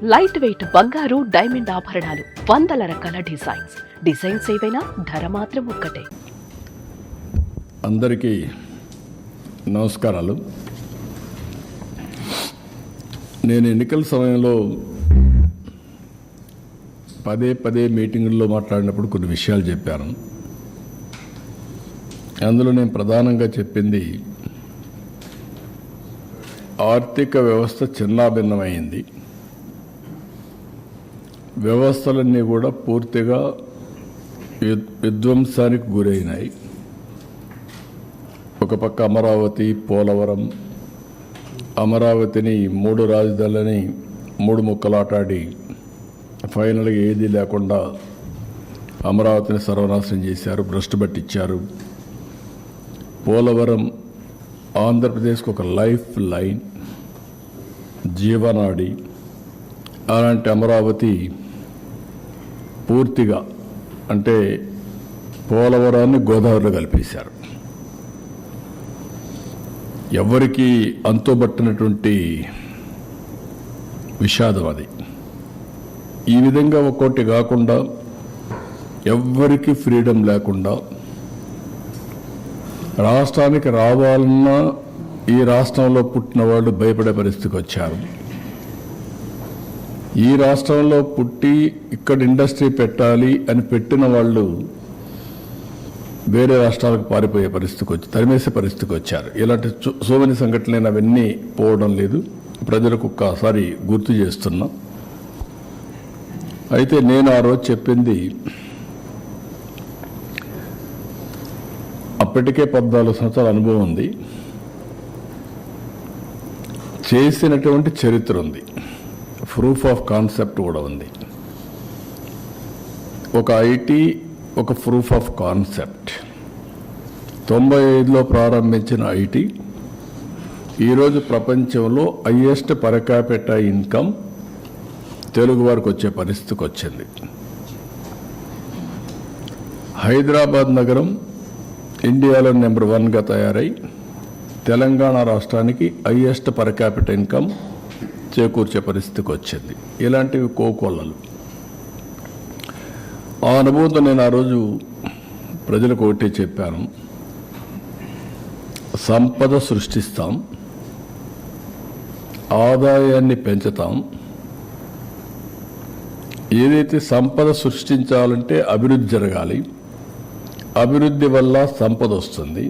Light weight బంగారు diamond ఆభరణాలు, వందల రకాల డిజైన్స్ ఏవైనా ధర మాత్రం ఒక్కటే. అందరికీ నమస్కారాలు. నేను ఎన్నికల సమయంలో పదే మీటింగుల్లో మాట్లాడినప్పుడు కొన్ని విషయాలు చెప్పాను. అందులో నేను ప్రధానంగా చెప్పింది ఆర్థిక వ్యవస్థ చిన్నాభిన్నమైంది. వ్యవస్థలన్నీ కూడా పూర్తిగా విధ్వంసానికి గురైనాయి. ఒక పక్క అమరావతి, పోలవరం, అమరావతిని 3 రాజధానులని 3 ముక్కలాటాడి ఫైనల్గా ఏదీ లేకుండా అమరావతిని సర్వనాశనం చేశారు, భ్రష్టు పట్టించారు. పోలవరం ఆంధ్రప్రదేశ్కి ఒక లైఫ్ లైన్, జీవనాడి. అలాంటి అమరావతి పూర్తిగా అంటే పోలవరాన్ని గోదావరిలో కలిపేశారు. ఎవరికి అంతుబట్టినటువంటి విషాదం అది. ఈ విధంగా ఒక్కోటి కాకుండా ఎవ్వరికి ఫ్రీడమ్ లేకుండా రాష్ట్రానికి రావాలన్నా ఈ రాష్ట్రంలో పుట్టిన వాళ్ళు భయపడే పరిస్థితికి వచ్చారు. ఈ రాష్ట్రంలో పుట్టి ఇక్కడ ఇండస్ట్రీ పెట్టాలి అని పెట్టిన వాళ్ళు వేరే రాష్ట్రాలకు పారిపోయే పరిస్థితికి వచ్చి తరిమేసే పరిస్థితికి వచ్చారు. ఇలాంటి సోమని సంఘటనలు అవన్నీ పోవడం లేదు. ప్రజలకు ఒక్కసారి గుర్తు చేస్తున్నా. అయితే నేను ఆ రోజు చెప్పింది అప్పటికే 14 సంవత్సరాల అనుభవం ఉంది, చేసినటువంటి చరిత్ర ఉంది, ప్రూఫ్ ఆఫ్ కాన్సెప్ట్ కూడా ఉంది. ఒక ఐటీ, ఒక ప్రూఫ్ ఆఫ్ కాన్సెప్ట్. 95లో ప్రారంభించిన ఐటీ ఈరోజు ప్రపంచంలో highest per capita income Telugu వారికి వచ్చే పరిస్థితికి వచ్చింది. హైదరాబాద్ నగరం ఇండియాలో నెంబర్ 1గా తయారై తెలంగాణ రాష్ట్రానికి హైయెస్ట్ పర్ క్యాపిటా ఇన్కమ్ చేకూర్చే పరిస్థితికి వచ్చింది. ఇలాంటివి కోకొల్లలు. ఆ అనుభవంతో నేను ఆ రోజు ప్రజలకు ఒకటే చెప్పాను, సంపద సృష్టిస్తాం, ఆదాయాన్ని పెంచుతాం. ఏదైతే సంపద సృష్టించాలంటే అభివృద్ధి జరగాలి, అభివృద్ధి వల్ల సంపద వస్తుంది,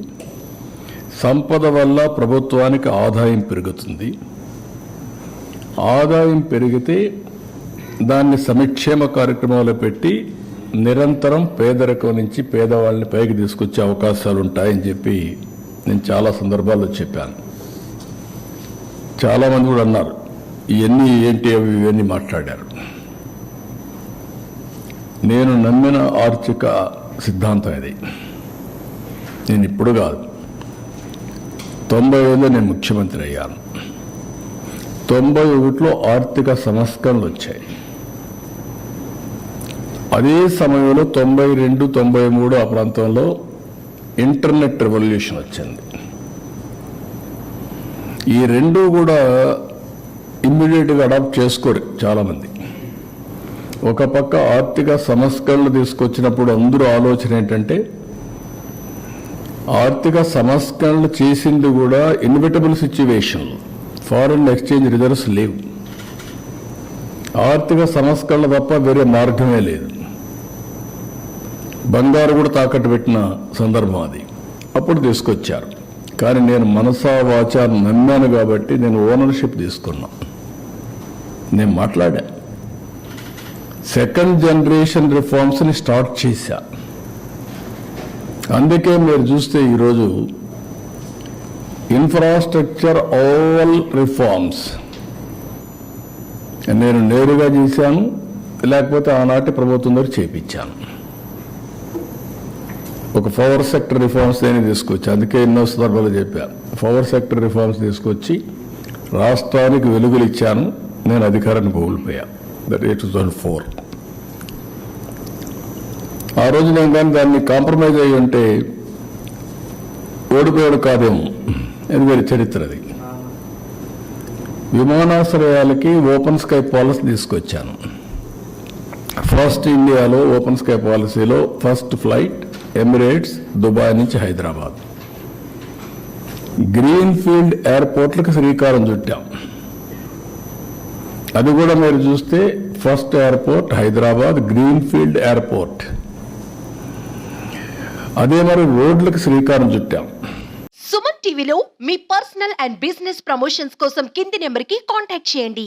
సంపద వల్ల ప్రభుత్వానికి ఆదాయం పెరుగుతుంది, ఆదాయం పెరిగితే దాన్ని సంక్షేమ కార్యక్రమాలు పెట్టి నిరంతరం పేదరికం నుంచి పేదవాళ్ళని పైకి తీసుకొచ్చే అవకాశాలు ఉంటాయని చెప్పి నేను చాలా సందర్భాల్లో చెప్పాను. చాలామంది కూడా అన్నారు ఇవన్నీ ఏంటి అవి ఇవన్నీ మాట్లాడారు. నేను నమ్మిన ఆర్థిక సిద్ధాంతం ఇది. నేను ఇప్పుడు కాదు, 95లో నేను ముఖ్యమంత్రి అయ్యాను. 91లో ఆర్థిక సంస్కరణలు వచ్చాయి. అదే సమయంలో 92, 93 ఆ ప్రాంతంలో ఇంటర్నెట్ రెవల్యూషన్ వచ్చింది. ఈ రెండు కూడా ఇమ్మీడియట్గా అడాప్ట్ చేసుకోరు చాలామంది. ఒక పక్క ఆర్థిక సంస్కరణలు తీసుకొచ్చినప్పుడు అందరూ ఆలోచన ఏంటంటే ఆర్థిక సంస్కరణలు చేసింది కూడా ఇన్విటబుల్ సిచ్యువేషన్లు, ఫారెన్ ఎక్స్చేంజ్ రిజర్వ్స్ లేవు, ఆర్థిక సంస్కరణలు తప్ప వేరే మార్గమే లేదు. బంగారు కూడా తాకట్టు పెట్టిన సందర్భం అది. అప్పుడు తీసుకొచ్చారు. కానీ నేను మనసా వాచా నమ్మాను కాబట్టి నేను ఓనర్షిప్ తీసుకున్నా. నేను మాట్లాడా, సెకండ్ జనరేషన్ రిఫార్మ్స్ని స్టార్ట్ చేశా. అందుకే మీరు చూస్తే ఈరోజు ఇన్ఫ్రాస్ట్రక్చర్ ఆల్ రిఫార్మ్స్ నేను నేరుగా చేశాను, లేకపోతే ఆనాటి ప్రభుత్వం ద్వారా చేయించాను. ఒక పవర్ సెక్టర్ రిఫార్మ్స్ నేను తీసుకొచ్చి, అందుకే ఎన్నో సందర్భాలు చెప్పాను, పవర్ సెక్టర్ రిఫార్మ్స్ తీసుకొచ్చి రాష్ట్రానికి వెలుగులు ఇచ్చాను. నేను అధికారాన్ని కోల్పోయా. దట్ 2004. ఆ రోజు నేను కానీ దాన్ని కాంప్రమైజ్ అయ్యి ఉంటే ఓడిపోయాడు కాదేమో, అది వేరే చరిత్ర. అది విమానాశ్రయాలకి ఓపెన్ స్కై పాలసీ తీసుకొచ్చాను. ఫస్ట్ ఇండియాలో ఓపెన్ స్కై పాలసీలో ఫస్ట్ ఫ్లైట్ ఎమిరేట్స్ దుబాయ్ నుంచి హైదరాబాద్. గ్రీన్ ఫీల్డ్ ఎయిర్పోర్ట్లకు శ్రీకారం చుట్టాం. అది కూడా మీరు చూస్తే first airport Hyderabad green field airport. అదే మరి రోడ్లకు శ్రీకారం చుట్టాం. సుమన్ టీవీలో మీ పర్సనల్ అండ్ బిజినెస్ ప్రమోషన్స్ కోసం కింది నెంబర్కి కాంటాక్ట్ చేయండి.